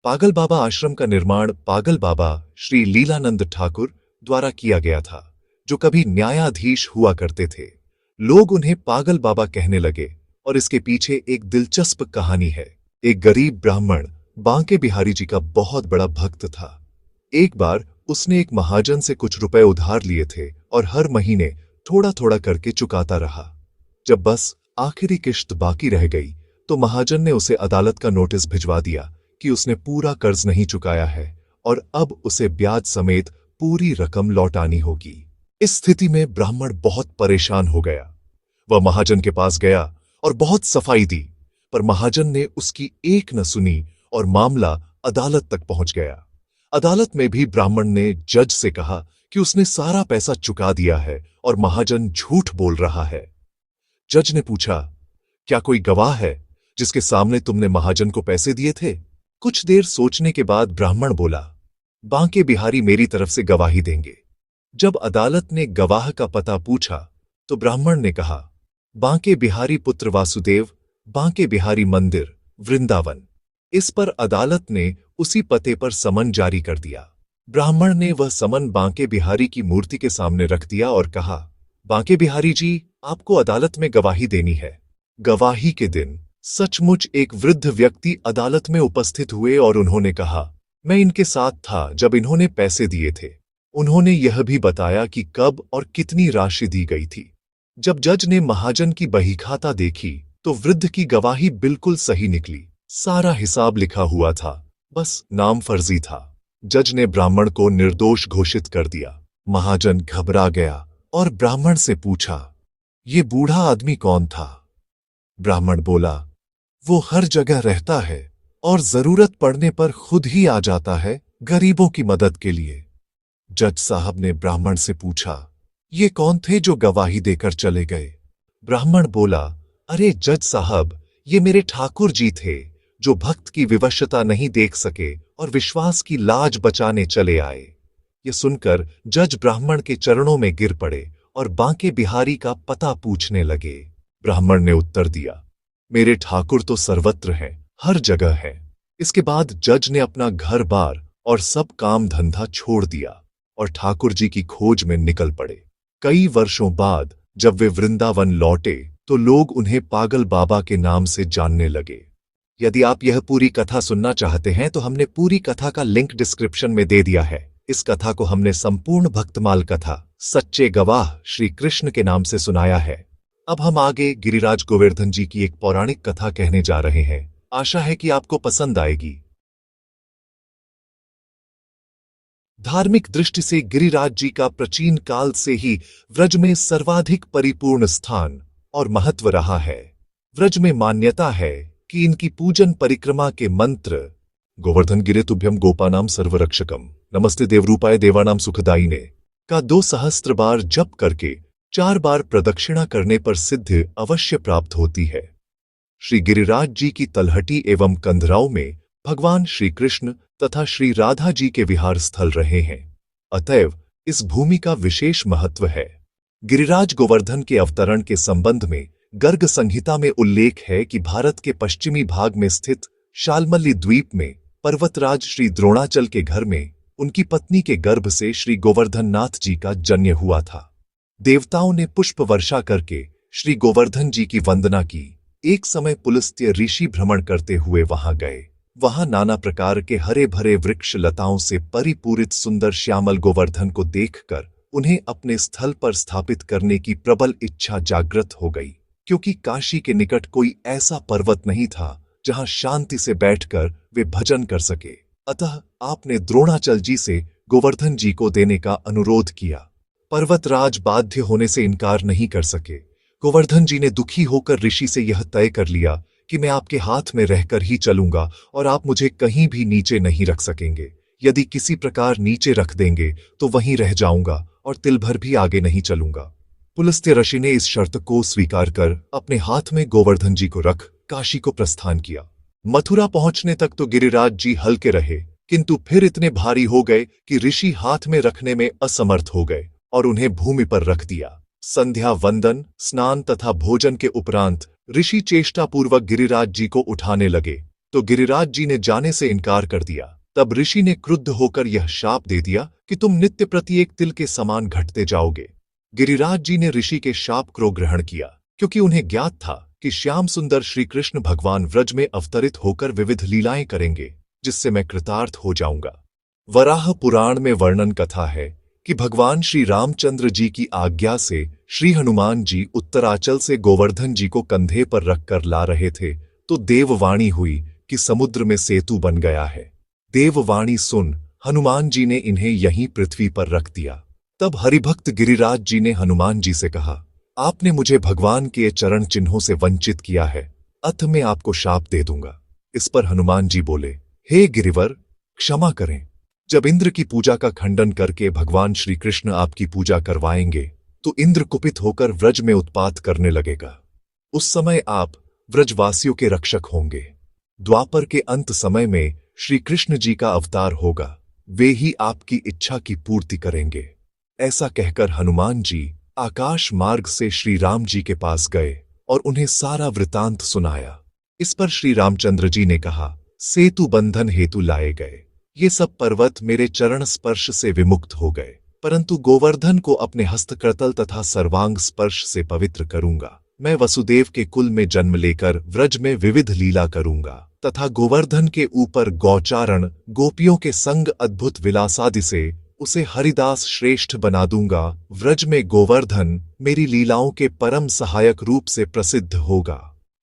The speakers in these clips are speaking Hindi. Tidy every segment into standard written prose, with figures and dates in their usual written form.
पागल बाबा आश्रम का निर्माण पागल बाबा श्री लीलानंद ठाकुर द्वारा किया गया था, जो कभी न्यायाधीश हुआ करते थे। लोग उन्हें पागल बाबा कहने लगे और इसके पीछे एक दिलचस्प कहानी है। एक गरीब ब्राह्मण बांके बिहारी जी का बहुत बड़ा भक्त था। एक बार उसने एक महाजन से कुछ रुपए उधार लिए थे और हर महीने थोड़ा थोड़ा करके चुकाता रहा। जब बस आखिरी किश्त बाकी रह गई तो महाजन ने उसे अदालत का नोटिस भिजवा दिया कि उसने पूरा कर्ज नहीं चुकाया है और अब उसे ब्याज समेत पूरी रकम लौटानी होगी। इस स्थिति में ब्राह्मण बहुत परेशान हो गया। वह महाजन के पास गया और बहुत सफाई दी, पर महाजन ने उसकी एक न सुनी और मामला अदालत तक पहुंच गया। अदालत में भी ब्राह्मण ने जज से कहा कि उसने सारा पैसा चुका दिया है और महाजन झूठ बोल रहा है। जज ने पूछा, क्या कोई गवाह है जिसके सामने तुमने महाजन को पैसे दिए थे? कुछ देर सोचने के बाद ब्राह्मण बोला, बांके बिहारी मेरी तरफ से गवाही देंगे। जब अदालत ने गवाह का पता पूछा तो ब्राह्मण ने कहा, बांके बिहारी पुत्र वासुदेव, बांके बिहारी मंदिर, वृंदावन। इस पर अदालत ने उसी पते पर समन जारी कर दिया। ब्राह्मण ने वह समन बांके बिहारी की मूर्ति के सामने रख दिया और कहा, बांके बिहारी जी, आपको अदालत में गवाही देनी है। गवाही के दिन सचमुच एक वृद्ध व्यक्ति अदालत में उपस्थित हुए और उन्होंने कहा, मैं इनके साथ था जब इन्होंने पैसे दिए थे। उन्होंने यह भी बताया कि कब और कितनी राशि दी गई थी। जब जज ने महाजन की बहीखाता देखी तो वृद्ध की गवाही बिल्कुल सही निकली। सारा हिसाब लिखा हुआ था, बस नाम फर्जी था। जज ने ब्राह्मण को निर्दोष घोषित कर दिया। महाजन घबरा गया और ब्राह्मण से पूछा, ये बूढ़ा आदमी कौन था? ब्राह्मण बोला, वो हर जगह रहता है और जरूरत पड़ने पर खुद ही आ जाता है गरीबों की मदद के लिए। जज साहब ने ब्राह्मण से पूछा, ये कौन थे जो गवाही देकर चले गए? ब्राह्मण बोला, अरे जज साहब, ये मेरे ठाकुर जी थे जो भक्त की विवशता नहीं देख सके और विश्वास की लाज बचाने चले आए। ये सुनकर जज ब्राह्मण के चरणों में गिर पड़े और बांके बिहारी का पता पूछने लगे। ब्राह्मण ने उत्तर दिया, मेरे ठाकुर तो सर्वत्र हैं, हर जगह है। इसके बाद जज ने अपना घर बार और सब काम धंधा छोड़ दिया और ठाकुर जी की खोज में निकल पड़े। कई वर्षों बाद जब वे वृंदावन लौटे तो लोग उन्हें पागल बाबा के नाम से जानने लगे। यदि आप यह पूरी कथा सुनना चाहते हैं तो हमने पूरी कथा का लिंक डिस्क्रिप्शन में दे दिया है। इस कथा को हमने संपूर्ण भक्तमाल कथा सच्चे गवाह श्री कृष्ण के नाम से सुनाया है। अब हम आगे गिरिराज गोवर्धन जी की एक पौराणिक कथा कहने जा रहे हैं। आशा है कि आपको पसंद आएगी। धार्मिक दृष्टि से गिरिराज जी का प्राचीन काल से ही व्रज में सर्वाधिक परिपूर्ण स्थान और महत्व रहा है। व्रज में मान्यता है कि इनकी पूजन परिक्रमा के मंत्र गोवर्धन गिरे तुभ्यम गोपानाम सर्वरक्षकम नमस्ते देवरूपाय देवानाम सुखदायिने का 2 सहस्त्र बार जप करके 4 बार प्रदक्षिणा करने पर सिद्धि अवश्य प्राप्त होती है। श्री गिरिराज जी की तलहटी एवं कंधराओं में भगवान श्री कृष्ण तथा श्री राधा जी के विहार स्थल रहे हैं, अतएव इस भूमि का विशेष महत्व है। गिरिराज गोवर्धन के अवतरण के संबंध में गर्ग संहिता में उल्लेख है कि भारत के पश्चिमी भाग में स्थित शालमली द्वीप में पर्वतराज श्री द्रोणाचल के घर में उनकी पत्नी के गर्भ से श्री गोवर्धन नाथ जी का जन्य हुआ था। देवताओं ने पुष्प वर्षा करके श्री गोवर्धन जी की वंदना की। एक समय पुलस्त्य ऋषि भ्रमण करते हुए वहां गए। वहां नाना प्रकार के हरे भरे वृक्ष लताओं से परिपूरित सुंदर श्यामल गोवर्धन को देखकर उन्हें अपने स्थल पर स्थापित करने की प्रबल इच्छा जागृत हो गई, क्योंकि काशी के निकट कोई ऐसा पर्वत नहीं था जहां शांति से बैठकर वे भजन कर सके। अतः आपने द्रोणाचल जी से गोवर्धन जी को देने का अनुरोध किया। पर्वतराज बाध्य होने से इनकार नहीं कर सके। गोवर्धन जी ने दुखी होकर ऋषि से यह तय कर लिया कि मैं आपके हाथ में रहकर ही चलूंगा और आप मुझे कहीं भी नीचे नहीं रख सकेंगे। यदि किसी प्रकार नीचे रख देंगे तो वहीं रह जाऊंगा और तिल भर भी आगे नहीं चलूंगा। पुलस्त्य ऋषि ने इस शर्त को स्वीकार कर अपने हाथ में गोवर्धन जी को रख काशी को प्रस्थान किया। मथुरा पहुंचने तक तो गिरिराज जी हल्के रहे, किंतु फिर इतने भारी हो गए कि ऋषि हाथ में रखने में असमर्थ हो गए और उन्हें भूमि पर रख दिया। संध्या वंदन, स्नान तथा भोजन के उपरांत ऋषि चेष्टापूर्वक गिरिराज जी को उठाने लगे, तो गिरिराज जी ने जाने से इनकार कर दिया। तब ऋषि ने क्रुद्ध होकर यह शाप दे दिया कि तुम नित्य प्रति एक तिल के समान घटते जाओगे। गिरिराज जी ने ऋषि के शाप को ग्रहण किया, क्योंकि उन्हें ज्ञात था कि श्याम सुंदर श्री कृष्ण भगवान व्रज में अवतरित होकर विविध लीलाएं करेंगे, जिससे मैं कृतार्थ हो जाऊंगा। वराह पुराण में वर्णन कथा है कि भगवान श्री रामचंद्र जी की आज्ञा से श्री हनुमान जी उत्तराचल से गोवर्धन जी को कंधे पर रखकर ला रहे थे, तो देववाणी हुई कि समुद्र में सेतु बन गया है। देववाणी सुन हनुमान जी ने इन्हें यहीं पृथ्वी पर रख दिया। तब हरिभक्त गिरिराज जी ने हनुमान जी से कहा, आपने मुझे भगवान के चरण चिन्हों से वंचित किया है, अतः मैं आपको शाप दे दूंगा। इस पर हनुमान जी बोले, हे गिरिवर, क्षमा करें। जब इंद्र की पूजा का खंडन करके भगवान श्री कृष्ण आपकी पूजा करवाएंगे, तो इंद्र कुपित होकर व्रज में उत्पात करने लगेगा। उस समय आप व्रजवासियों के रक्षक होंगे। द्वापर के अंत समय में श्री कृष्ण जी का अवतार होगा, वे ही आपकी इच्छा की पूर्ति करेंगे। ऐसा कहकर हनुमान जी आकाश मार्ग से श्री राम जी के पास गए और उन्हें सारा वृतांत सुनाया। इस पर श्री रामचंद्र जी ने कहा, सेतु बंधन हेतु लाए गए ये सब पर्वत मेरे चरण स्पर्श से विमुक्त हो गए, परंतु गोवर्धन को अपने हस्तकर्तल तथा सर्वांग स्पर्श से पवित्र करूंगा। मैं वसुदेव के कुल में जन्म लेकर व्रज में विविध लीला करूंगा तथा गोवर्धन के ऊपर गौचारण गोपियों के संग अद्भुत विलासादि से उसे हरिदास श्रेष्ठ बना दूंगा। व्रज में गोवर्धन मेरी लीलाओं के परम सहायक रूप से प्रसिद्ध होगा।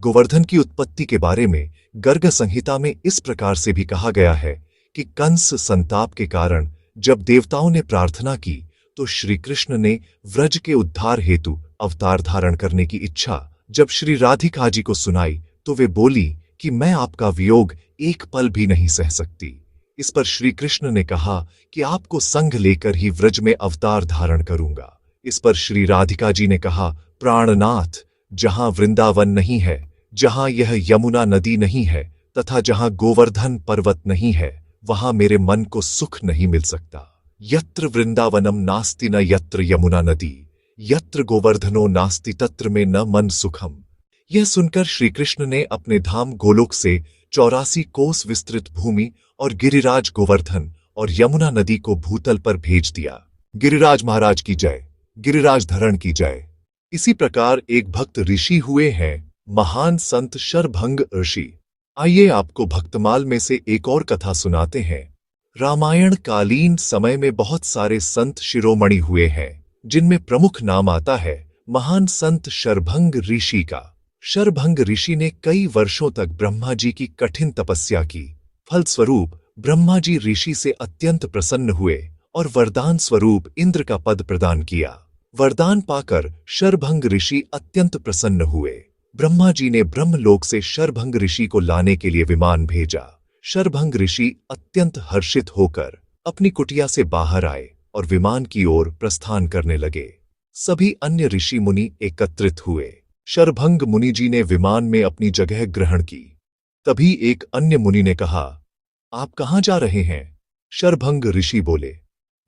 गोवर्धन की उत्पत्ति के बारे में गर्ग संहिता में इस प्रकार से भी कहा गया है कि कंस संताप के कारण जब देवताओं ने प्रार्थना की, तो श्री कृष्ण ने व्रज के उद्धार हेतु अवतार धारण करने की इच्छा जब श्री राधिका जी को सुनाई, तो वे बोली कि मैं आपका वियोग एक पल भी नहीं सह सकती। इस पर श्री कृष्ण ने कहा कि आपको संग लेकर ही व्रज में अवतार धारण करूंगा। इस पर श्री राधिका जी ने कहा, प्राणनाथ, जहां वृंदावन नहीं है, जहां यह यमुना नदी नहीं है तथा जहां गोवर्धन पर्वत नहीं है, वहां मेरे मन को सुख नहीं मिल सकता। यत्र वृंदावनम नास्ति न यत्र यमुना नदी, यत्र गोवर्धनो नास्ति तत्र में न मन सुखम। यह सुनकर श्री कृष्ण ने अपने धाम गोलोक से 84 कोस विस्तृत भूमि और गिरिराज गोवर्धन और यमुना नदी को भूतल पर भेज दिया। गिरिराज महाराज की जय, गिरिराज धरण की जय। इसी प्रकार एक भक्त ऋषि हुए हैं, महान संत शरभंग ऋषि। आइए आपको भक्तमाल में से एक और कथा सुनाते हैं। रामायण कालीन समय में बहुत सारे संत शिरोमणि हुए हैं, जिनमें प्रमुख नाम आता है महान संत शरभंग ऋषि का। शरभंग ऋषि ने कई वर्षों तक ब्रह्मा जी की कठिन तपस्या की। फलस्वरूप ब्रह्मा जी ऋषि से अत्यंत प्रसन्न हुए और वरदान स्वरूप इंद्र का पद प्रदान किया। वरदान पाकर शरभंग ऋषि अत्यंत प्रसन्न हुए। ब्रह्मा जी ने ब्रह्मलोक से शरभंग ऋषि को लाने के लिए विमान भेजा। शरभंग ऋषि अत्यंत हर्षित होकर अपनी कुटिया से बाहर आए और विमान की ओर प्रस्थान करने लगे। सभी अन्य ऋषि मुनि एकत्रित हुए। शरभंग मुनि जी ने विमान में अपनी जगह ग्रहण की। तभी एक अन्य मुनि ने कहा, आप कहाँ जा रहे हैं? शरभंग ऋषि बोले,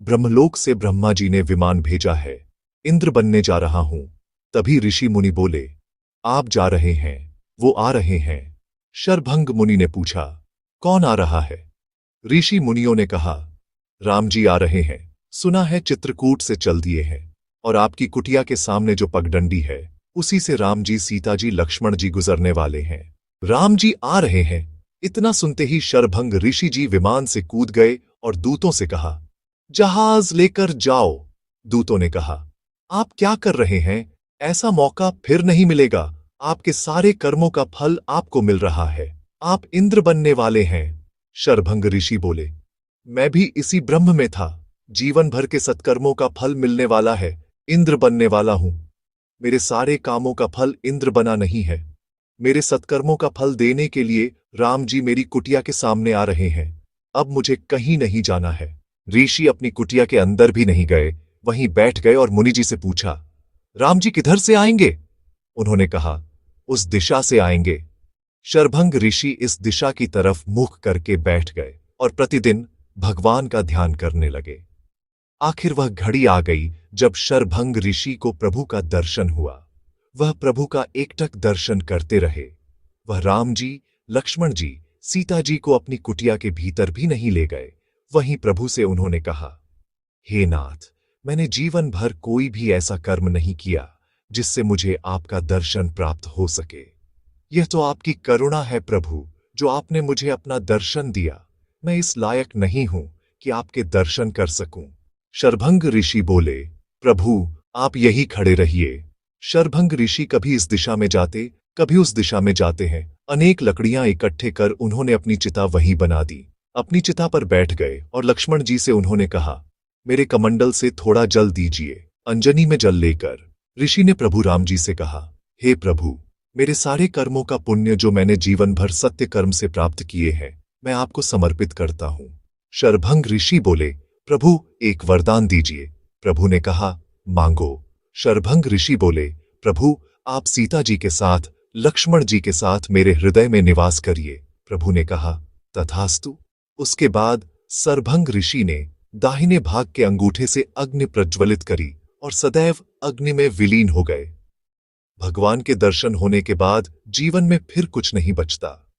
ब्रह्मलोक से ब्रह्मा जी ने विमान भेजा है, इंद्र बनने जा रहा हूं। तभी ऋषि मुनि बोले, आप जा रहे हैं, वो आ रहे हैं। शरभंग मुनि ने पूछा, कौन आ रहा है? ऋषि मुनियों ने कहा, राम जी आ रहे हैं, सुना है चित्रकूट से चल दिए हैं, और आपकी कुटिया के सामने जो पगडंडी है उसी से राम जी, सीता जी, लक्ष्मण जी गुजरने वाले हैं। राम जी आ रहे हैं। इतना सुनते ही शरभंग ऋषि जी विमान से कूद गए और दूतों से कहा, जहाज लेकर जाओ। दूतों ने कहा, आप क्या कर रहे हैं? ऐसा मौका फिर नहीं मिलेगा। आपके सारे कर्मों का फल आपको मिल रहा है, आप इंद्र बनने वाले हैं। शरभंग ऋषि बोले, मैं भी इसी ब्रह्म में था। जीवन भर के सत्कर्मों का फल मिलने वाला है, इंद्र बनने वाला हूं। मेरे सारे कामों का फल इंद्र बना नहीं है। मेरे सत्कर्मों का फल देने के लिए राम जी मेरी कुटिया के सामने आ रहे हैं। अब मुझे कहीं नहीं जाना है। ऋषि अपनी कुटिया के अंदर भी नहीं गए, वहीं बैठ गए और मुनि जी से पूछा, राम जी किधर से आएंगे? उन्होंने कहा, उस दिशा से आएंगे। शरभंग ऋषि इस दिशा की तरफ मुख करके बैठ गए और प्रतिदिन भगवान का ध्यान करने लगे। आखिर वह घड़ी आ गई जब शरभंग ऋषि को प्रभु का दर्शन हुआ। वह प्रभु का एकटक दर्शन करते रहे। वह राम जी, लक्ष्मण जी, सीता जी को अपनी कुटिया के भीतर भी नहीं ले गए। वहीं प्रभु से उन्होंने कहा, हे नाथ, मैंने जीवन भर कोई भी ऐसा कर्म नहीं किया जिससे मुझे आपका दर्शन प्राप्त हो सके। यह तो आपकी करुणा है प्रभु, जो आपने मुझे अपना दर्शन दिया। मैं इस लायक नहीं हूं कि आपके दर्शन कर सकूं। शरभंग ऋषि बोले, प्रभु, आप यही खड़े रहिए। शरभंग ऋषि कभी इस दिशा में जाते, कभी उस दिशा में जाते हैं। अनेक लकड़ियां इकट्ठे कर उन्होंने अपनी चिता वहीं बना दी। अपनी चिता पर बैठ गए और लक्ष्मण जी से उन्होंने कहा, मेरे कमंडल से थोड़ा जल दीजिए। अंजनी में जल लेकर ऋषि ने प्रभु राम जी से कहा, हे प्रभु, मेरे सारे कर्मों का पुण्य जो मैंने जीवन भर सत्य कर्म से प्राप्त किए हैं, मैं आपको समर्पित करता हूं। शरभंग ऋषि बोले, प्रभु, एक वरदान दीजिए। प्रभु ने कहा, मांगो। शरभंग ऋषि बोले, प्रभु, आप सीता जी के साथ, लक्ष्मण जी के साथ मेरे हृदय में निवास करिए। प्रभु ने कहा, तथास्तु। उसके बाद शरभंग ऋषि ने दाहिने भाग के अंगूठे से अग्नि प्रज्वलित करी और सदैव अग्नि में विलीन हो गए। भगवान के दर्शन होने के बाद जीवन में फिर कुछ नहीं बचता।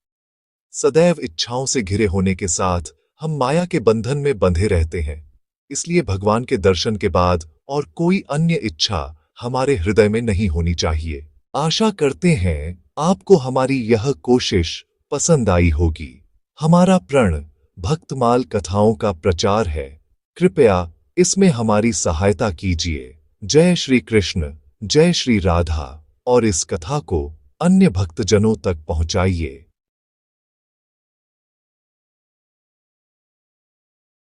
सदैव इच्छाओं से घिरे होने के साथ हम माया के बंधन में बंधे रहते हैं। इसलिए भगवान के दर्शन के बाद और कोई अन्य इच्छा हमारे हृदय में नहीं होनी चाहिए। आशा करते हैं आपको हमारी यह कोशिश पसंद आई होगी। हमारा प्रण भक्तमाल कथाओं का प्रचार है। कृपया इसमें हमारी सहायता कीजिए। जय श्री कृष्ण, जय श्री राधा, और इस कथा को अन्य भक्तजनों तक पहुंचाइए।